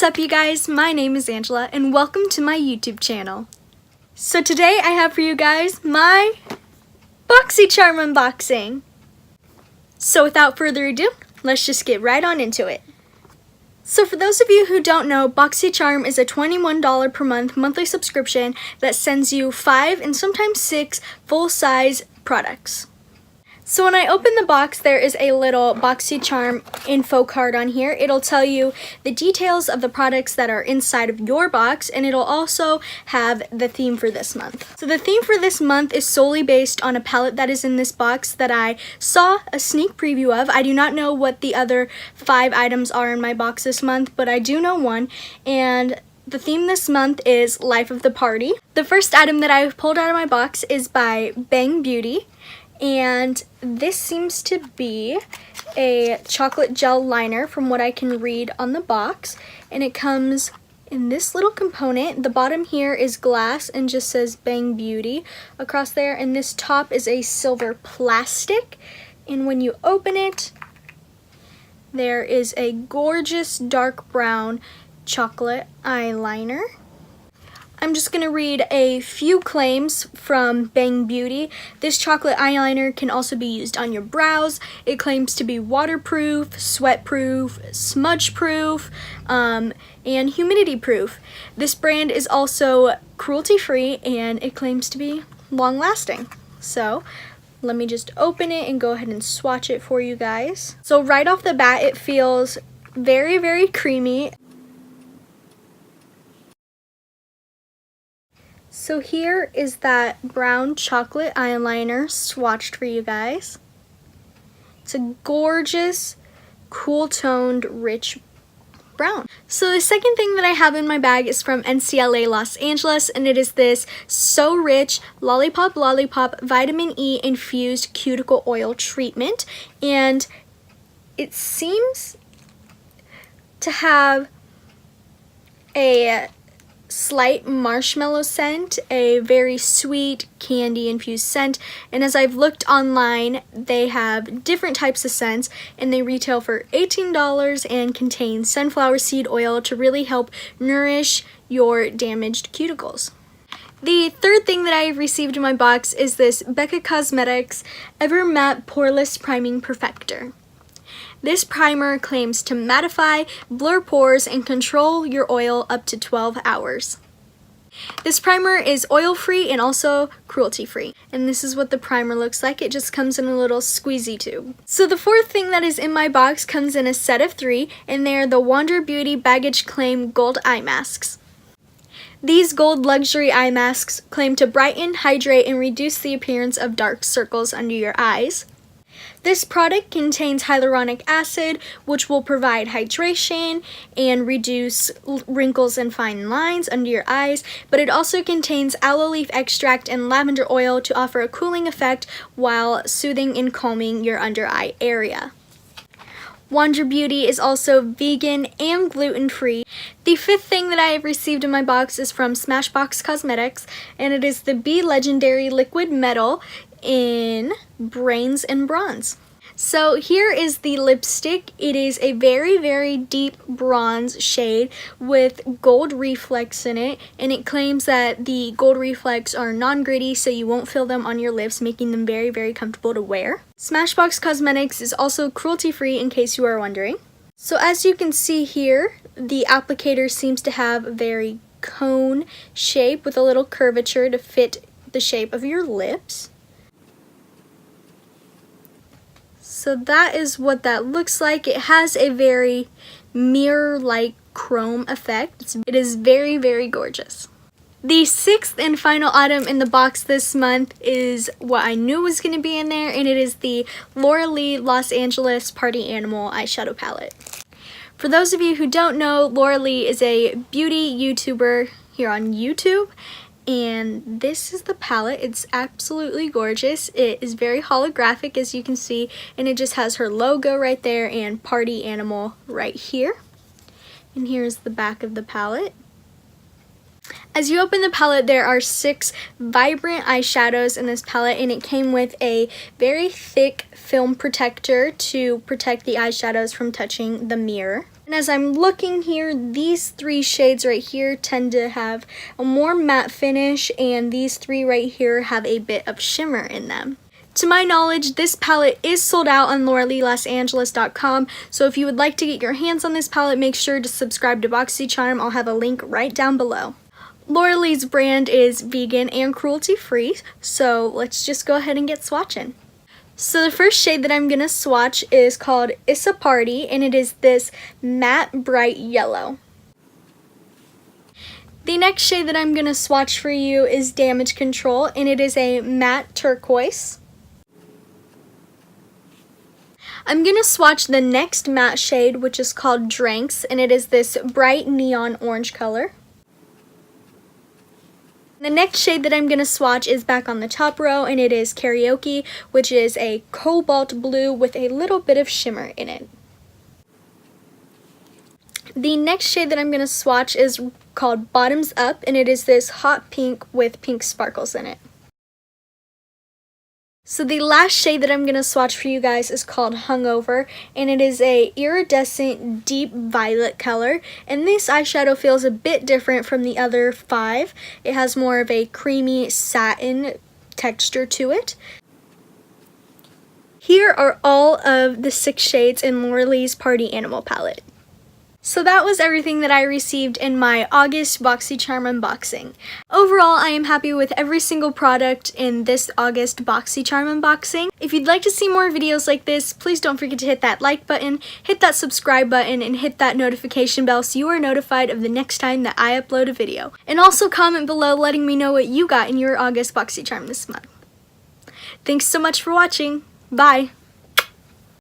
up, you guys? My name is Angela and welcome to my YouTube channel. So today I have for you guys my Boxycharm unboxing. So without further ado, let's just get right on into it. So for those of you who don't know, Boxycharm is a $21 per month monthly subscription that sends you 5 and sometimes 6 full-size products. So when I open the box, there is a little Boxycharm info card on here. It'll tell you the details of the products that are inside of your box, and it'll also have the theme for this month. So the theme for this month is solely based on a palette that is in this box that I saw a sneak preview of. I do not know what the other 5 items are in my box this month, but I do know one, and the theme this month is Life of the Party. The first item that I pulled out of my box is by Bang Beauty. And this seems to be a chocolate gel liner from what I can read on the box. And it comes in this little component. The bottom here is glass and just says Bang Beauty across there. And this top is a silver plastic. And when you open it, there is a gorgeous dark brown chocolate eyeliner. I'm just going to read a few claims from Bang Beauty. This chocolate eyeliner can also be used on your brows. It claims to be waterproof, sweat-proof, smudge-proof, and humidity-proof. This brand is also cruelty-free and it claims to be long-lasting. So let me just open it and go ahead and swatch it for you guys. So right off the bat, it feels very, very creamy. So here is that brown chocolate eyeliner swatched for you guys. It's a gorgeous, cool-toned, rich brown. So the second thing that I have in my bag is from NCLA Los Angeles, and it is this So Rich Lollipop Vitamin E Infused Cuticle Oil Treatment. And it seems to have a slight marshmallow scent, a very sweet candy infused scent, and as I've looked online, they have different types of scents and they retail for $18 and contain sunflower seed oil to really help nourish your damaged cuticles. The third thing that I have received in my box is this Becca Cosmetics Ever Matte Poreless Priming Perfector. This primer claims to mattify, blur pores, and control your oil up to 12 hours. This primer is oil-free and also cruelty-free. And this is what the primer looks like. It just comes in a little squeezy tube. So the fourth thing that is in my box comes in a set of 3, and they are the Wander Beauty Baggage Claim Gold Eye Masks. These gold luxury eye masks claim to brighten, hydrate, and reduce the appearance of dark circles under your eyes. This product contains hyaluronic acid, which will provide hydration and reduce wrinkles and fine lines under your eyes, but it also contains aloe leaf extract and lavender oil to offer a cooling effect while soothing and calming your under eye area. Wander Beauty is also vegan and gluten-free. The fifth thing that I have received in my box is from Smashbox Cosmetics, and it is the Be Legendary Liquid Metal in Brains and Bronze. So here is the lipstick. It is a very, very deep bronze shade with gold reflex in it, and it claims that the gold reflex are non-gritty so you won't feel them on your lips, making them very, very comfortable to wear. Smashbox Cosmetics is also cruelty-free in case you are wondering. So as you can see here, the applicator seems to have a very cone shape with a little curvature to fit the shape of your lips. So that is what that looks like. It has a very mirror-like chrome effect. It is very, very gorgeous. The sixth and final item in the box this month is what I knew was going to be in there, and it is the Laura Lee Los Angeles Party Animal eyeshadow palette. For those of you who don't know, Laura Lee is a beauty YouTuber here on YouTube. And this is the palette. It's absolutely gorgeous. It is very holographic, as you can see, and it just has her logo right there and Party Animal right here. And here's the back of the palette. As you open the palette, there are 6 vibrant eyeshadows in this palette, and it came with a very thick film protector to protect the eyeshadows from touching the mirror. And as I'm looking here, these 3 shades right here tend to have a more matte finish, and these 3 right here have a bit of shimmer in them. To my knowledge, this palette is sold out on LauraLeeLosAngeles.com, so if you would like to get your hands on this palette, make sure to subscribe to Boxycharm. I'll have a link right down below. Laura Lee's brand is vegan and cruelty-free, so let's just go ahead and get swatching. So the first shade that I'm going to swatch is called It's a Party, and it is this matte bright yellow. The next shade that I'm going to swatch for you is Damage Control, and it is a matte turquoise. I'm going to swatch the next matte shade, which is called Drinks, and it is this bright neon orange color. The next shade that I'm going to swatch is back on the top row, and it is Karaoke, which is a cobalt blue with a little bit of shimmer in it. The next shade that I'm going to swatch is called Bottoms Up, and it is this hot pink with pink sparkles in it. So the last shade that I'm going to swatch for you guys is called Hungover, and it is a iridescent deep violet color, and this eyeshadow feels a bit different from the other 5. It has more of a creamy satin texture to it. Here are all of the 6 shades in Laura Lee's Party Animal palette. So that was everything that I received in my August Boxycharm unboxing. Overall, I am happy with every single product in this August Boxycharm unboxing. If you'd like to see more videos like this, please don't forget to hit that like button, hit that subscribe button, and hit that notification bell so you are notified of the next time that I upload a video. And also comment below letting me know what you got in your August Boxycharm this month. Thanks so much for watching. Bye!